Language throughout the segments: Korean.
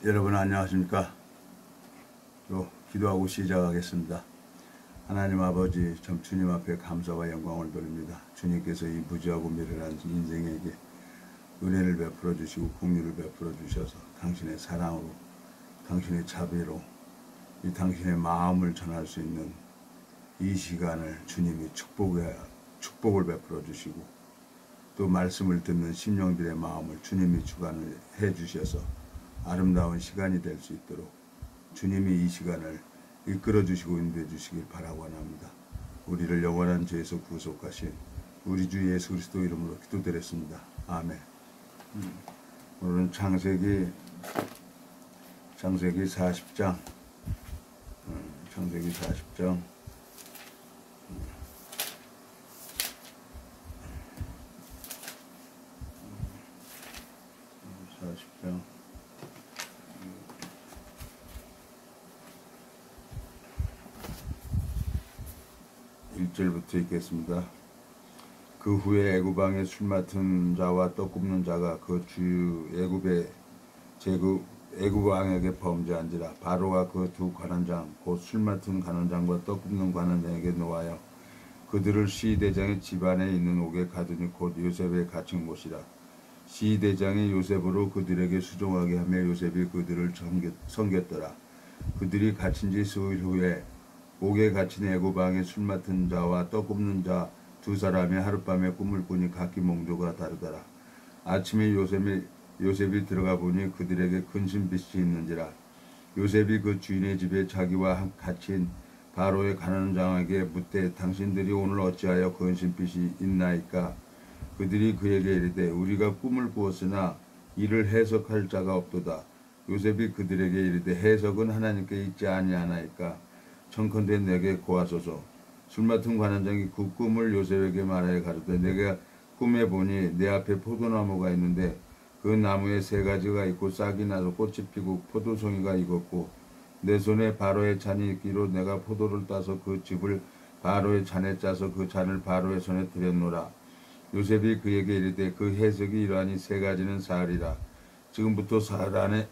여러분 안녕하십니까? 또 기도하고 시작하겠습니다. 하나님 아버지, 참 주님 앞에 감사와 영광을 돌립니다. 주님께서 이 무지하고 미련한 인생에게 은혜를 베풀어 주시고 긍휼을 베풀어 주셔서 당신의 사랑으로, 당신의 자비로 이 당신의 마음을 전할 수 있는 이 시간을 주님이 축복을 베풀어 주시고 또 말씀을 듣는 심령들의 마음을 주님이 주관을 해 주셔서 아름다운 시간이 될 수 있도록 주님이 이 시간을 이끌어 주시고 인도해 주시길 바라고 합니다. 우리를 영원한 죄에서 구속하신 우리 주 예수 그리스도 이름으로 기도드렸습니다. 아멘. 오늘은 창세기 40장 창세기 40장 1절부터 읽겠습니다. 그 후에 애굽 왕의 술 맡은 자와 떡 굽는 자가 그 주 애굽 왕에게 범죄한지라. 바로가 그 두 관원장 곧 술 맡은 관원장과 떡 굽는 관원장에게 노하여 그들을 시대장의 집안에 있는 옥에 가두니 곧 요셉의 갇힌 곳이라. 시대장이 요셉으로 그들에게 수종하게 하며 요셉이 그들을 섬겼더라. 그들이 갇힌 지 수일 후에 옥에 갇힌 애굽 왕의 술 맡은 자와 떡 굽는 자 두 사람이 하룻밤에 꿈을 꾸니 각기 몽조가 다르더라. 아침에 요셉이 들어가 보니 그들에게 근심빛이 있는지라. 요셉이 그 주인의 집에 자기와 갇힌 바로의 관원장에게 묻되 당신들이 오늘 어찌하여 근심빛이 있나이까. 그들이 그에게 이르되 우리가 꿈을 꾸었으나 이를 해석할 자가 없도다. 요셉이 그들에게 이르되 해석은 하나님께 있지 아니하나이까. 청컨대 내게 고하소서. 술 맡은 관원장이 그 꿈을 요셉에게 말하여 가로되 내가 꿈에 보니 내 앞에 포도나무가 있는데 그 나무에 세 가지가 있고 싹이 나서 꽃이 피고 포도송이가 익었고 내 손에 바로의 잔이 있기로 내가 포도를 따서 그 즙을 바로의 잔에 짜서 그 잔을 바로의 손에 드렸노라. 요셉이 그에게 이르되 그 해석이 이러하니 세 가지는 사흘이라. 지금부터 사흘 안에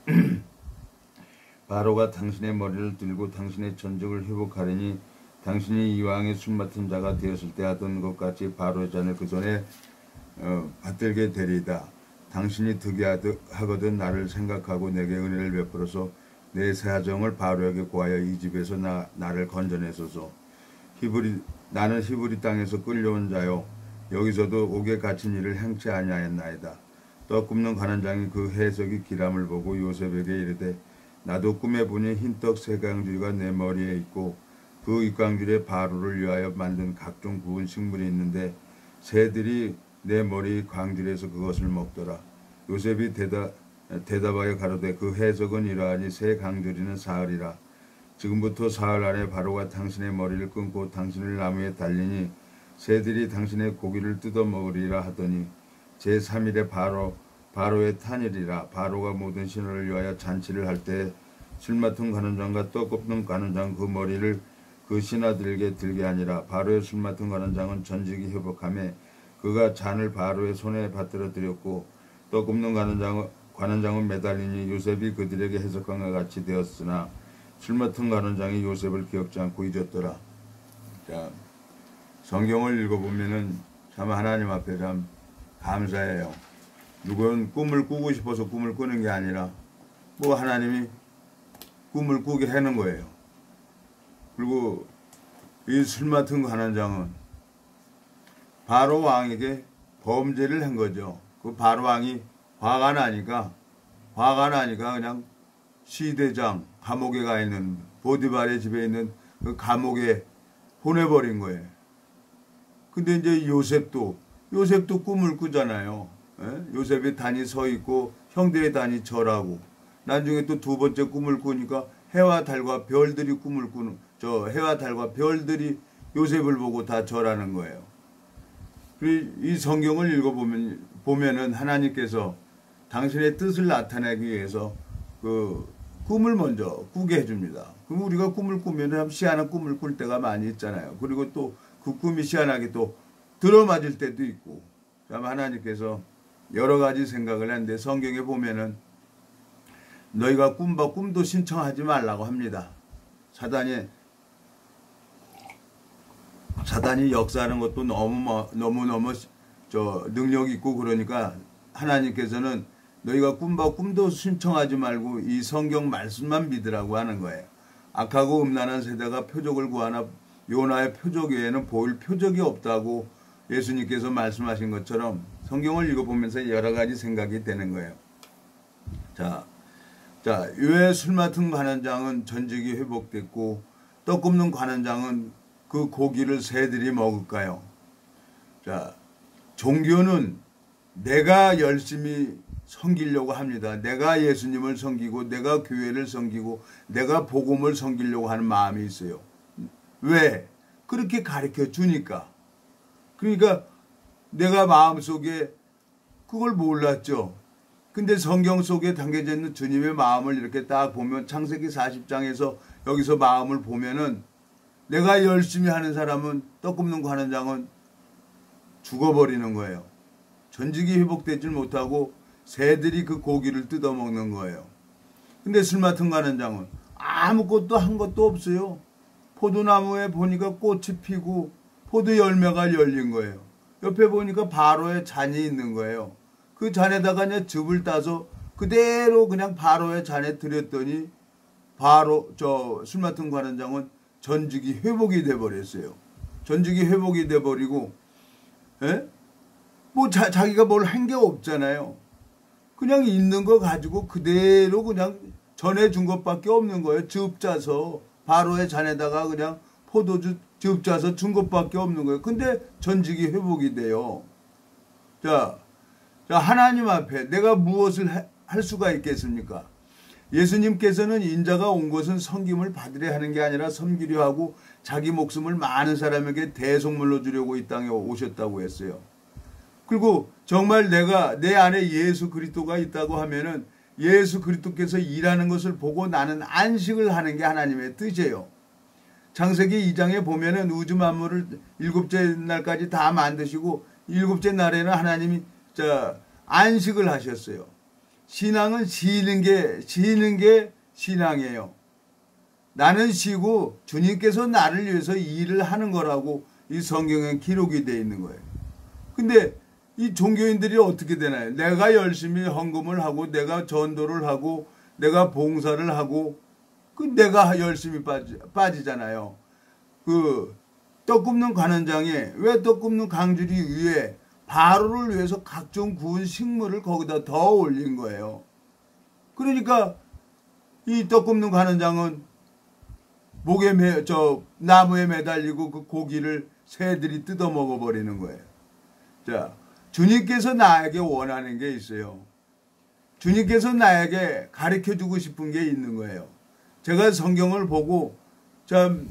바로가 당신의 머리를 들고 당신의 전적을 회복하리니 당신이 이왕의 술 맡은 자가 되었을 때 하던 것 같이 바로의 잔을 그 손에 받들게 되리이다. 당신이 득이하거든 나를 생각하고 내게 은혜를 베풀어서 내 사정을 바로에게 고하여 이 집에서 나를 건져내소서. 나는 히브리 땅에서 끌려온 자요 여기서도 옥에 갇힌 일을 행치 아니하였나이다. 떡 굽는 관원장이 그 해석이 기람을 보고 요셉에게 이르되 나도 꿈에 보니 흰떡 세 강줄이가 내 머리에 있고 그 윗강줄에 바로를 위하여 만든 각종 구운 식물이 있는데 새들이 내 머리 광줄에서 그것을 먹더라. 요셉이 대답하여 가로되 그 해석은 이러하니 새 강줄이는 사흘이라. 지금부터 사흘 안에 바로가 당신의 머리를 끊고 당신을 나무에 달리니 새들이 당신의 고기를 뜯어 먹으리라 하더니 제3일에 바로의 탄일이라. 바로가 모든 신하를 위하여 잔치를 할 때 술 맡은 관원장과 떡 굽는 관원장 그 머리를 그 신하들에게 들게 하니라. 바로의 술 맡은 관원장은 전직이 회복하며 그가 잔을 바로의 손에 받들어 드렸고 떡 굽는 관원장은 매달리니 요셉이 그들에게 해석한 것 같이 되었으나 술 맡은 관원장이 요셉을 기억지 않고 잊었더라. 자, 성경을 읽어보면은 참 하나님 앞에 참 감사해요. 누구는 꿈을 꾸고 싶어서 꿈을 꾸는 게 아니라 뭐 하나님이 꿈을 꾸게 하는 거예요. 그리고 이 술 맡은 관원장은 바로 왕에게 범죄를 한 거죠. 그 바로 왕이 화가 나니까 그냥 시대장 감옥에 가 있는 보디발의 집에 있는 그 감옥에 보내버린 거예요. 근데 이제 요셉도 꿈을 꾸잖아요. 요셉이 단이 서 있고 형들의 단이 절하고 나중에 또 두 번째 꿈을 꾸니까 해와 달과 별들이 해와 달과 별들이 요셉을 보고 다 절하는 거예요. 이 성경을 읽어보면은 하나님께서 당신의 뜻을 나타내기 위해서 그 꿈을 먼저 꾸게 해줍니다. 그럼 우리가 꿈을 꾸면 참 희한한 꿈을 꿀 때가 많이 있잖아요. 그리고 또 그 꿈이 희한하게 또 들어맞을 때도 있고 참 하나님께서 여러 가지 생각을 했는데 성경에 보면은 너희가 꿈봐 꿈도 신청하지 말라고 합니다. 사단이 역사하는 것도 너무 능력 있고 그러니까 하나님께서는 너희가 꿈봐 꿈도 신청하지 말고 이 성경 말씀만 믿으라고 하는 거예요. 악하고 음란한 세대가 표적을 구하나 요나의 표적 외에는 보일 표적이 없다고 예수님께서 말씀하신 것처럼 성경을 읽어보면서 여러 가지 생각이 되는 거예요. 자, 왜 술 맡은 관원장은 전직이 회복됐고 떡 굽는 관원장은 그 고기를 새들이 먹을까요? 자, 종교는 내가 열심히 섬기려고 합니다. 내가 예수님을 섬기고 내가 교회를 섬기고 내가 복음을 섬기려고 하는 마음이 있어요. 왜? 그렇게 가르쳐 주니까. 그러니까 내가 마음속에 그걸 몰랐죠. 근데 성경 속에 담겨져 있는 주님의 마음을 이렇게 딱 보면 창세기 40장에서 여기서 마음을 보면은 내가 열심히 하는 사람은 떡 굽는 관원장은 죽어버리는 거예요. 전직이 회복되지 못하고 새들이 그 고기를 뜯어먹는 거예요. 근데 술 맡은 관원장은 아무것도 한 것도 없어요. 포도나무에 보니까 꽃이 피고 포도 열매가 열린 거예요. 옆에 보니까 바로의 잔이 있는 거예요. 그 잔에다가 그냥 즙을 따서 그대로 그냥 바로의 잔에 들였더니 바로 술 맡은 관원장은 전직이 회복이 돼버렸어요. 전직이 회복이 돼버리고, 자기가 뭘 한 게 없잖아요. 그냥 있는 거 가지고 그대로 그냥 전해준 것밖에 없는 거예요. 즙 짜서 바로의 잔에다가 그냥 포도주 즙 짜서 준 것밖에 없는 거예요. 근데 전직이 회복이 돼요. 자, 하나님 앞에 내가 무엇을 할 수가 있겠습니까? 예수님께서는 인자가 온 것은 섬김을 받으려 하는 게 아니라 섬기려 하고 자기 목숨을 많은 사람에게 대속물로 주려고 이 땅에 오셨다고 했어요. 그리고 정말 내가 내 안에 예수 그리스도가 있다고 하면은 예수 그리스도께서 일하는 것을 보고 나는 안식을 하는 게 하나님의 뜻이에요. 창세기 2장에 보면은 우주 만물을 7째 날까지 다 만드시고 7째 날에는 하나님이 안식을 하셨어요. 신앙은 쉬는 게 신앙이에요. 나는 쉬고 주님께서 나를 위해서 일을 하는 거라고 이 성경에 기록이 되어 있는 거예요. 근데 이 종교인들이 어떻게 되나요? 내가 열심히 헌금을 하고 내가 전도를 하고 내가 봉사를 하고 내가 열심히 빠지잖아요. 떡 굽는 관원장에 왜 떡 굽는 강주리 위에 바로를 위해서 각종 구운 식물을 거기다 더 올린 거예요. 그러니까 이 떡 굽는 관원장은 나무에 매달리고 그 고기를 새들이 뜯어 먹어버리는 거예요. 자, 주님께서 나에게 원하는 게 있어요. 주님께서 나에게 가르쳐주고 싶은 게 있는 거예요. 제가 성경을 보고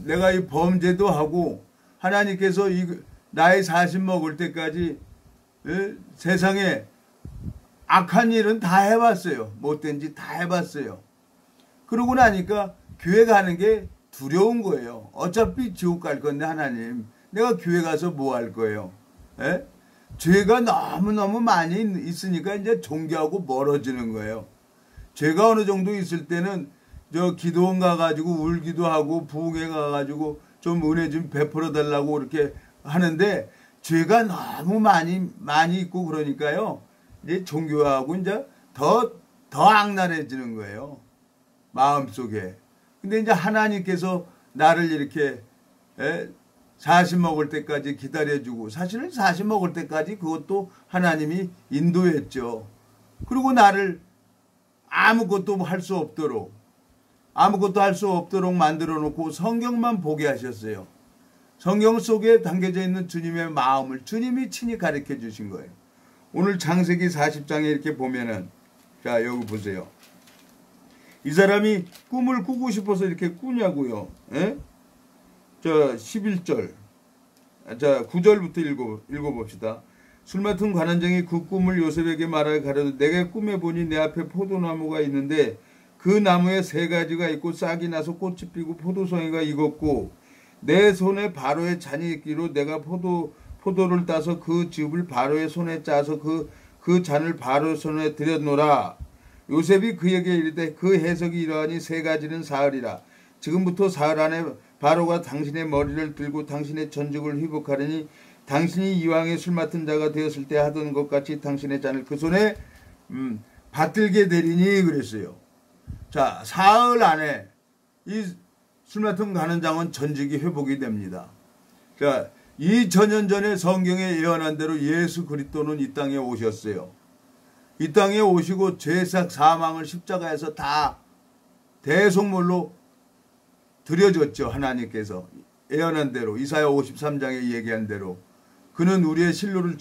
내가 이 범죄도 하고 하나님께서 나이 40 먹을 때까지 세상에 악한 일은 다 해봤어요. 못된 짓 다 해봤어요. 그러고 나니까 교회 가는 게 두려운 거예요. 어차피 지옥 갈 건데 하나님 내가 교회 가서 뭐 할 거예요. 죄가 너무너무 많이 있으니까 이제 종교하고 멀어지는 거예요. 죄가 어느 정도 있을 때는 기도원 가가지고 울기도 하고 부흥회 가가지고 좀 은혜 좀 베풀어 달라고 그렇게 하는데 죄가 너무 많이 있고 그러니까요. 이제 종교하고 이제 더 악랄해지는 거예요. 마음속에. 근데 이제 하나님께서 나를 이렇게 40 먹을 때까지 기다려주고 사실은 40 먹을 때까지 그것도 하나님이 인도했죠. 그리고 나를 아무것도 할 수 없도록 만들어 놓고 성경만 보게 하셨어요. 성경 속에 담겨져 있는 주님의 마음을 주님이 친히 가르쳐 주신 거예요. 오늘 창세기 40장에 이렇게 보면은 자 여기 보세요. 이 사람이 꿈을 꾸고 싶어서 이렇게 꾸냐고요. 11절 9절부터 읽어봅시다. 술 맡은 관원장이 그 꿈을 요셉에게 말하여 가려도 내가 꿈에 보니 내 앞에 포도나무가 있는데 그 나무에 3가지가 있고 싹이 나서 꽃이 피고 포도송이가 익었고 내 손에 바로의 잔이 있기로 내가 포도를 따서 그 즙을 바로의 손에 짜서 그 잔을 바로 손에 들여놓으라. 요셉이 그에게 이르되 그 해석이 이러하니 세 가지는 사흘이라. 지금부터 사흘 안에 바로가 당신의 머리를 들고 당신의 전적을 회복하려니 당신이 이왕에 술 맡은 자가 되었을 때 하던 것 같이 당신의 잔을 그 손에 받들게 되리니 그랬어요. 자, 사흘 안에 이 술 맡은 가는 장은 전직이 회복이 됩니다. 자, 2000년 전에 성경에 예언한 대로 예수 그리스도는 이 땅에 오셨어요. 이 땅에 오시고 죄악 사망을 십자가에서 다 대속물로 드려줬죠. 하나님께서 예언한 대로 이사야 53장에 얘기한 대로 그는 우리의 실로를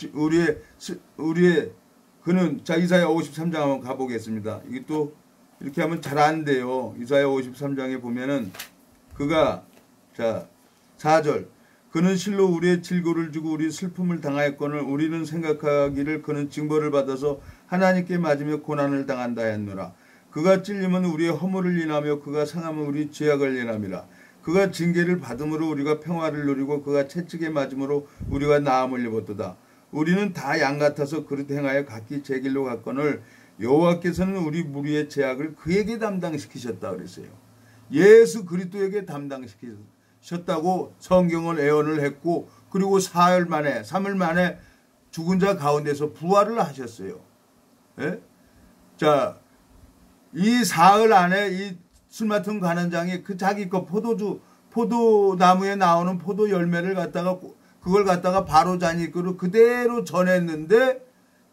그는 자 이사야 53장 한번 가보겠습니다. 이게 또 이렇게 하면 잘 안 돼요. 이사야 53장에 보면은 그가 자 4절 그는 실로 우리의 질고를 주고 우리 슬픔을 당하였거늘 우리는 생각하기를 그는 징벌을 받아서 하나님께 맞으며 고난을 당한다 했노라. 그가 찔림은 우리의 허물을 인하며 그가 상함은 우리 죄악을 인함이라. 그가 징계를 받음으로 우리가 평화를 누리고 그가 채찍에 맞음으로 우리가 나음을 입었도다. 우리는 다 양 같아서 그릇 행하여 각기 제 길로 갔거늘 여호와께서는 우리 무리의 죄악을 그에게 담당시키셨다 그랬어요. 예수 그리스도에게 담당시키셨다고 성경은 예언을 했고 그리고 사흘 만에 3일 만에 죽은 자 가운데서 부활을 하셨어요. 예? 자, 이 사흘 안에 이 술 맡은 관원장이 그 자기 거 포도나무에 나오는 포도 열매를 갖다가 그걸 갖다가 바로 자니까로 그대로 전했는데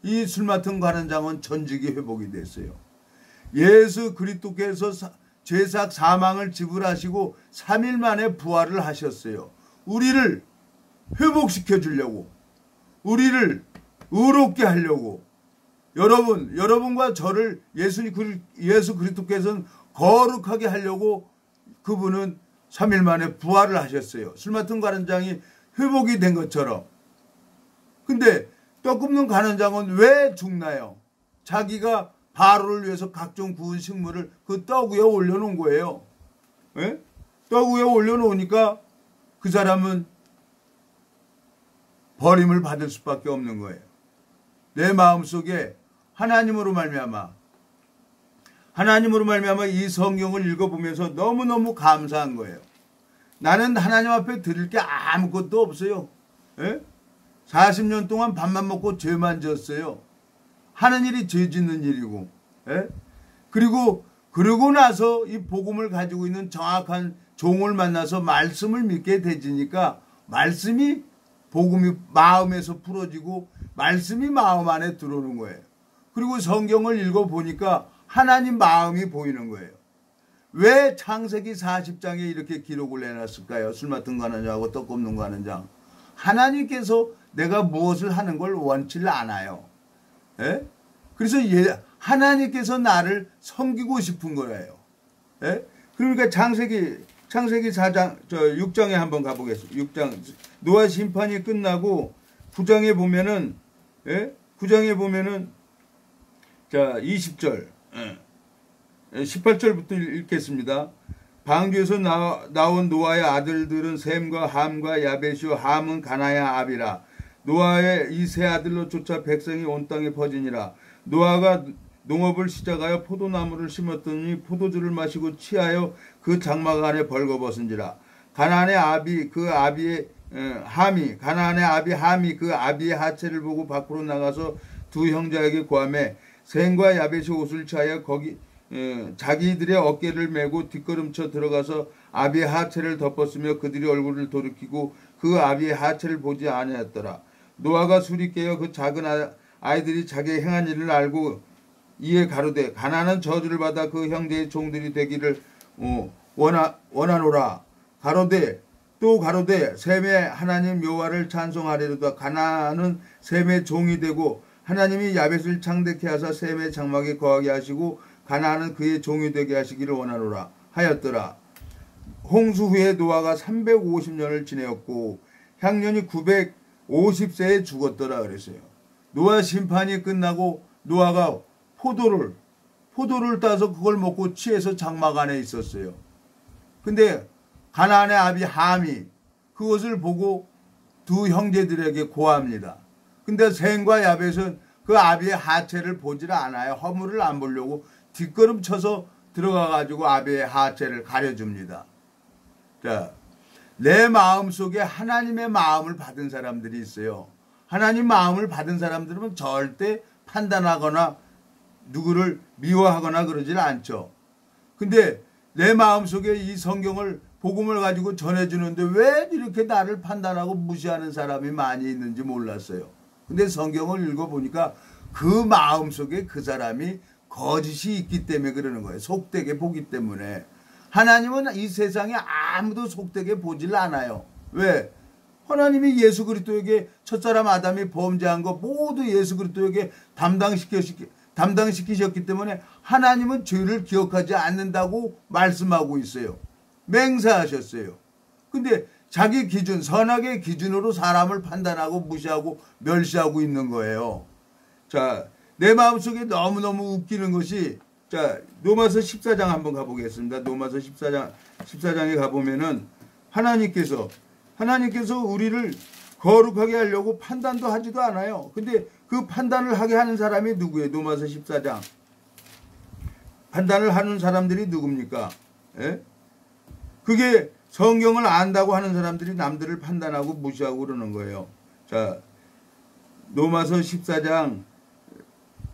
이 술 맡은 관원장은 전직이 회복이 됐어요. 예수 그리스도께서 죄악 사망을 지불하시고 3일 만에 부활을 하셨어요. 우리를 회복시켜 주려고, 우리를 의롭게 하려고. 여러분과 저를 예수 그리스도께서는 거룩하게 하려고 그분은 3일 만에 부활을 하셨어요. 술 맡은 관원장이 회복이 된 것처럼. 근데 떡 굽는 관원장은 왜 죽나요? 자기가 바로를 위해서 각종 구운 식물을 그 떡 위에 올려놓은 거예요. 예? 떡 위에 올려놓으니까 그 사람은 버림을 받을 수밖에 없는 거예요. 내 마음속에 하나님으로 말미암아 이 성경을 읽어보면서 너무너무 감사한 거예요. 나는 하나님 앞에 드릴 게 아무것도 없어요. 예? 40년 동안 밥만 먹고 죄만 지었어요. 하는 일이 죄 짓는 일이고. 예? 그리고 나서 이 복음을 가지고 있는 정확한 종을 만나서 말씀을 믿게 되지니까 복음이 마음에서 풀어지고 말씀이 마음 안에 들어오는 거예요. 그리고 성경을 읽어보니까 하나님 마음이 보이는 거예요. 왜 창세기 40장에 이렇게 기록을 해놨을까요? 술 맡은 관원장하고 떡 굽는 관원장. 하나님께서 내가 무엇을 하는 걸 원치를 않아요. 예? 그래서 하나님께서 나를 섬기고 싶은 거예요. 예? 그러니까 창세기 4장, 6장에 한번 가보겠습니다. 6장. 노아 심판이 끝나고 9장에 보면은, 예? 9장에 보면은, 자, 20절. 18절부터 읽겠습니다. 방주에서 나온 노아의 아들들은 셈과 함과 야벳이요 함은 가나야 압이라. 노아의 이 세 아들로 쫓아 백성이 온 땅에 퍼지니라. 노아가 농업을 시작하여 포도나무를 심었더니 포도주를 마시고 취하여 그 장막 안에 벌거벗은지라. 가나안의 아비 그 아비의 함이 그 아비의 하체를 보고 밖으로 나가서 두 형제에게 고하매 셈과 야벳이 옷을 취하여 자기들의 어깨를 메고 뒷걸음쳐 들어가서 아비의 하체를 덮었으며 그들이 얼굴을 돌이키고 그 아비의 하체를 보지 아니하였더라. 노아가 술이 깨어 그 작은 아이들이 자기의 행한 일을 알고 이에 가로되 가나안은 저주를 받아 그 형제의 종들이 되기를 원하노라. 가로되 셈의 하나님 여호와를 찬송하리로다. 가나안은 셈의 종이 되고 하나님이 야벳을 창대케 하사 셈의 장막에 거하게 하시고 가나안은 그의 종이 되게 하시기를 원하노라 하였더라. 홍수 후에 노아가 350년을 지내었고 향년이 950세에 죽었더라 그랬어요. 노아 심판이 끝나고 노아가 포도를 따서 그걸 먹고 취해서 장막 안에 있었어요. 근데 가나안의 아비 함이 그것을 보고 두 형제들에게 고합니다. 근데 셈과 야벳은 그 아비의 하체를 보질 않아요. 허물을 안 보려고 뒷걸음 쳐서 들어가가지고 아비의 하체를 가려줍니다. 자, 내 마음속에 하나님의 마음을 받은 사람들이 있어요. 하나님 마음을 받은 사람들은 절대 판단하거나 누구를 미워하거나 그러질 않죠. 근데 내 마음속에 이 성경을 복음을 가지고 전해주는데 왜 이렇게 나를 판단하고 무시하는 사람이 많이 있는지 몰랐어요. 근데 성경을 읽어보니까 그 마음속에 그 사람이 거짓이 있기 때문에 그러는 거예요. 속되게 보기 때문에. 하나님은 이 세상에 아무도 속되게 보질 않아요. 왜? 하나님이 예수 그리스도에게 첫사람 아담이 범죄한 거 모두 예수 그리스도에게 담당시키셨기 때문에 하나님은 죄를 기억하지 않는다고 말씀하고 있어요. 맹세하셨어요. 근데 자기 기준, 선악의 기준으로 사람을 판단하고 무시하고 멸시하고 있는 거예요. 자, 내 마음속에 너무너무 웃기는 것이, 자, 로마서 14장 한번 가보겠습니다. 로마서 14장에 가보면은 하나님께서 우리를 거룩하게 하려고 판단도 하지도 않아요. 근데 그 판단을 하게 하는 사람이 누구예요? 로마서 14장. 판단을 하는 사람들이 누굽니까? 예? 그게 성경을 안다고 하는 사람들이 남들을 판단하고 무시하고 그러는 거예요. 자, 로마서 14장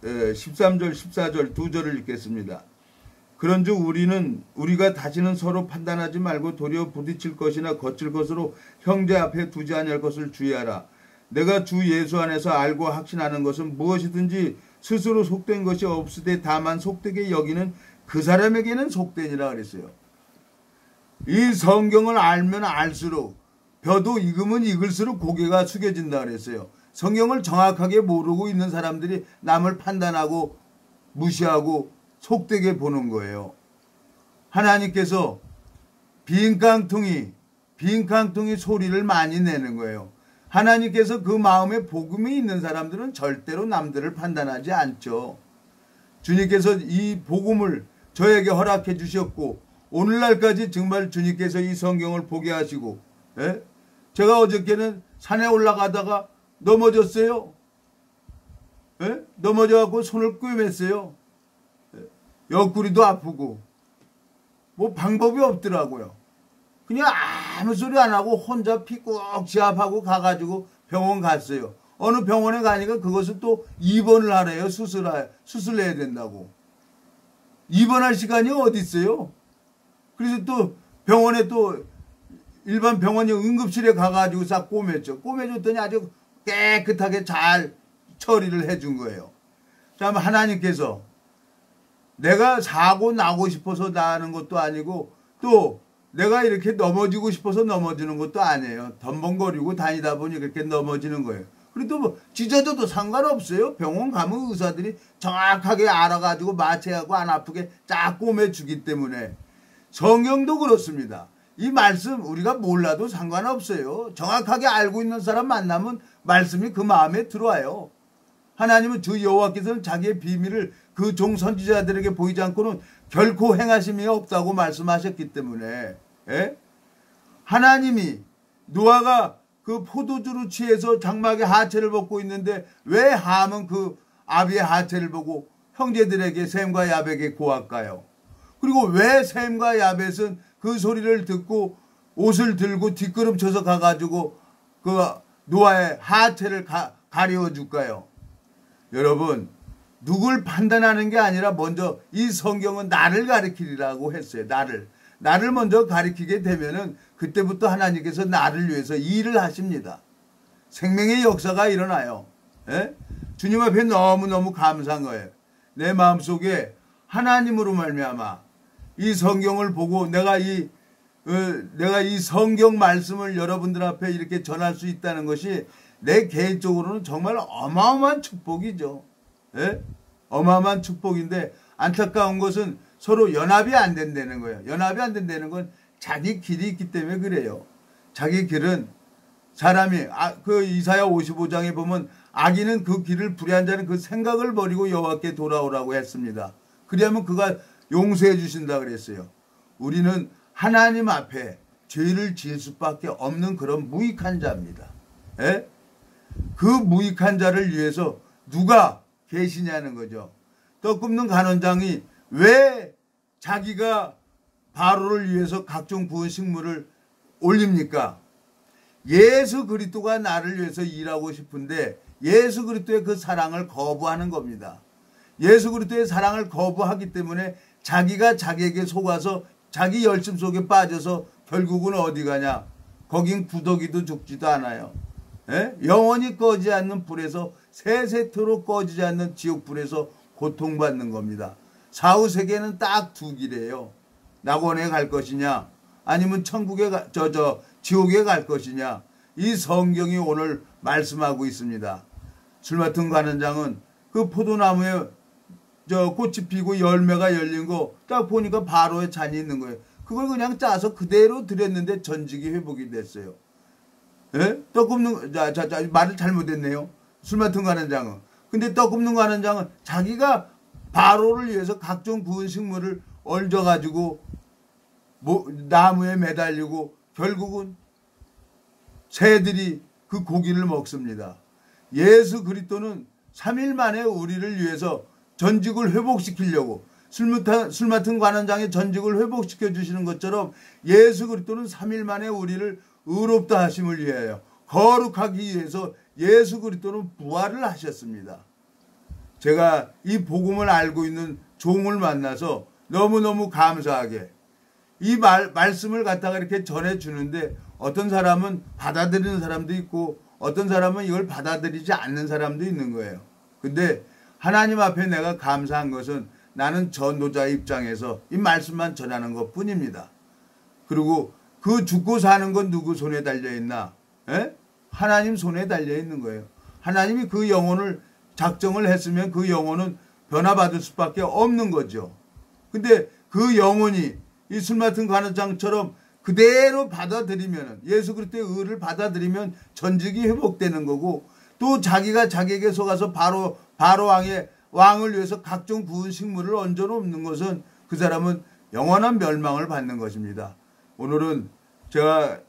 13절 14절 두 절을 읽겠습니다. 그런즉 우리가 다시는 서로 판단하지 말고 도리어 부딪힐 것이나 거칠 것으로 형제 앞에 두지 아니할 것을 주의하라. 내가 주 예수 안에서 알고 확신하는 것은 무엇이든지 스스로 속된 것이 없으되 다만 속되게 여기는 그 사람에게는 속되니라 그랬어요. 이 성경을 알면 알수록 벼도 익으면 익을수록 고개가 숙여진다 그랬어요. 성경을 정확하게 모르고 있는 사람들이 남을 판단하고 무시하고 속되게 보는 거예요. 하나님께서 빈 깡통이 소리를 많이 내는 거예요. 하나님께서 그 마음에 복음이 있는 사람들은 절대로 남들을 판단하지 않죠. 주님께서 이 복음을 저에게 허락해 주셨고 오늘날까지 정말 주님께서 이 성경을 보게 하시고, 예? 제가 어저께는 산에 올라가다가 넘어졌어요. 예? 넘어져갖고 손을 꿰맸어요. 옆구리도 아프고 뭐 방법이 없더라고요. 그냥 아무 소리 안 하고 혼자 피 꼭 지압하고 가가지고 병원 갔어요. 어느 병원에 가니까 그것을 또 입원을 하래요. 수술해야 된다고. 입원할 시간이 어디 있어요? 그래서 또 병원에 또 일반 병원이 응급실에 가가지고 싹 꼬맸죠. 꼬매줬더니 아주 깨끗하게 잘 처리를 해준 거예요. 자, 하나님께서 내가 사고 나고 싶어서 나는 것도 아니고 또 내가 이렇게 넘어지고 싶어서 넘어지는 것도 아니에요. 덤벙거리고 다니다 보니 그렇게 넘어지는 거예요. 그래도 뭐 찢어져도 상관없어요. 병원 가면 의사들이 정확하게 알아가지고 마취하고 안 아프게 쫙 꼬매주기 때문에. 성경도 그렇습니다. 이 말씀 우리가 몰라도 상관없어요. 정확하게 알고 있는 사람 만나면 말씀이 그 마음에 들어와요. 하나님은 주 여호와께서는 자기의 비밀을 그 종 선지자들에게 보이지 않고는 결코 행하심이 없다고 말씀하셨기 때문에, 예? 하나님이 노아가 그 포도주로 취해서 장막에 하체를 벗고 있는데 왜 함은 그 아비의 하체를 보고 형제들에게 셈과 야벳에게 고할까요? 그리고 왜 셈과 야벳은 그 소리를 듣고 옷을 들고 뒷걸음 쳐서 가가지고 그 노아의 하체를 가리워 줄까요? 여러분, 누굴 판단하는 게 아니라 먼저 이 성경은 나를 가리키리라고 했어요. 나를 먼저 가리키게 되면은 그때부터 하나님께서 나를 위해서 일을 하십니다. 생명의 역사가 일어나요. 예? 주님 앞에 너무너무 감사한 거예요. 내 마음속에 하나님으로 말미암아 이 성경을 보고 내가 이 성경 말씀을 여러분들 앞에 이렇게 전할 수 있다는 것이 내 개인적으로는 정말 어마어마한 축복이죠. 예? 어마어마한 축복인데 안타까운 것은 서로 연합이 안 된다는 거예요. 연합이 안 된다는 건 자기 길이 있기 때문에 그래요. 자기 길은 사람이 그 이사야 55장에 보면 악인은 그 길을 불의한 자는 그 생각을 버리고 여호와께 돌아오라고 했습니다. 그리하면 그가 용서해 주신다 그랬어요. 우리는 하나님 앞에 죄를 지을 수밖에 없는 그런 무익한 자입니다. 예? 그 무익한 자를 위해서 누가 계시냐는 거죠. 떡 굽는 간원장이 왜 자기가 바로를 위해서 각종 구운 식물을 올립니까? 예수 그리스도가 나를 위해서 일하고 싶은데 예수 그리스도의 그 사랑을 거부하는 겁니다. 예수 그리스도의 사랑을 거부하기 때문에 자기가 자기에게 속아서 자기 열심 속에 빠져서 결국은 어디 가냐? 거긴 구더기도 죽지도 않아요. 영원히 꺼지지 않는 불에서 세세토록 꺼지지 않는 지옥불에서 고통받는 겁니다. 사후세계는 딱 두 길이에요. 낙원에 갈 것이냐 아니면 지옥에 갈 것이냐. 이 성경이 오늘 말씀하고 있습니다. 술 맡은 관원장은 그 포도나무에 꽃이 피고 열매가 열린 거 딱 보니까 바로에 잔이 있는 거예요. 그걸 그냥 짜서 그대로 드렸는데 전직이 회복이 됐어요. 떡 굽는 말을 잘못했네요. 술 맡은 관원장은. 근데 떡 굽는 관원장은 자기가 바로를 위해서 각종 구운 식물을 얹어가지고 나무에 매달리고 결국은 새들이 그 고기를 먹습니다. 예수 그리스도는 3일 만에 우리를 위해서 전직을 회복시키려고 술 맡은 관원장의 전직을 회복시켜 주시는 것처럼 예수 그리스도는 3일 만에 우리를 의롭다 하심을 위하여 거룩하기 위해서 예수 그리스도는 부활을 하셨습니다. 제가 이 복음을 알고 있는 종을 만나서 너무너무 감사하게 이 말씀을 갖다가 이렇게 전해주는데 어떤 사람은 받아들이는 사람도 있고 어떤 사람은 이걸 받아들이지 않는 사람도 있는 거예요. 근데 하나님 앞에 내가 감사한 것은 나는 전도자의 입장에서 이 말씀만 전하는 것 뿐입니다. 그리고 그 죽고 사는 건 누구 손에 달려있나? 하나님 손에 달려있는 거예요. 하나님이 그 영혼을 작정을 했으면 그 영혼은 변화받을 수밖에 없는 거죠. 근데 그 영혼이 이 술 맡은 관원장처럼 그대로 받아들이면 예수 그리스도의 의를 받아들이면 전직이 회복되는 거고 또 자기가 자기에게 속아서 바로 왕을 위해서 각종 구운 식물을 얹어 놓는 것은 그 사람은 영원한 멸망을 받는 것입니다. 오늘은 제가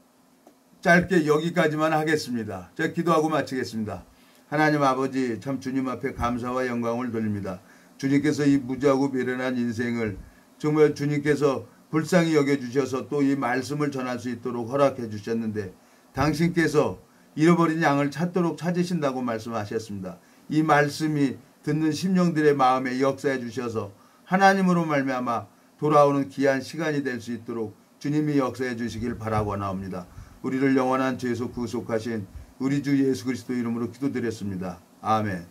짧게 여기까지만 하겠습니다. 제가 기도하고 마치겠습니다. 하나님 아버지 참 주님 앞에 감사와 영광을 돌립니다. 주님께서 이 무지하고 미련한 인생을 정말 주님께서 불쌍히 여겨주셔서 또 이 말씀을 전할 수 있도록 허락해 주셨는데 당신께서 잃어버린 양을 찾도록 찾으신다고 말씀하셨습니다. 이 말씀이 듣는 심령들의 마음에 역사해 주셔서 하나님으로 말미암아 돌아오는 귀한 시간이 될 수 있도록 주님이 역사해 주시길 바라고나옵니다. 우리를 영원한 죄에서 구속하신 우리 주 예수 그리스도 이름으로 기도드렸습니다. 아멘.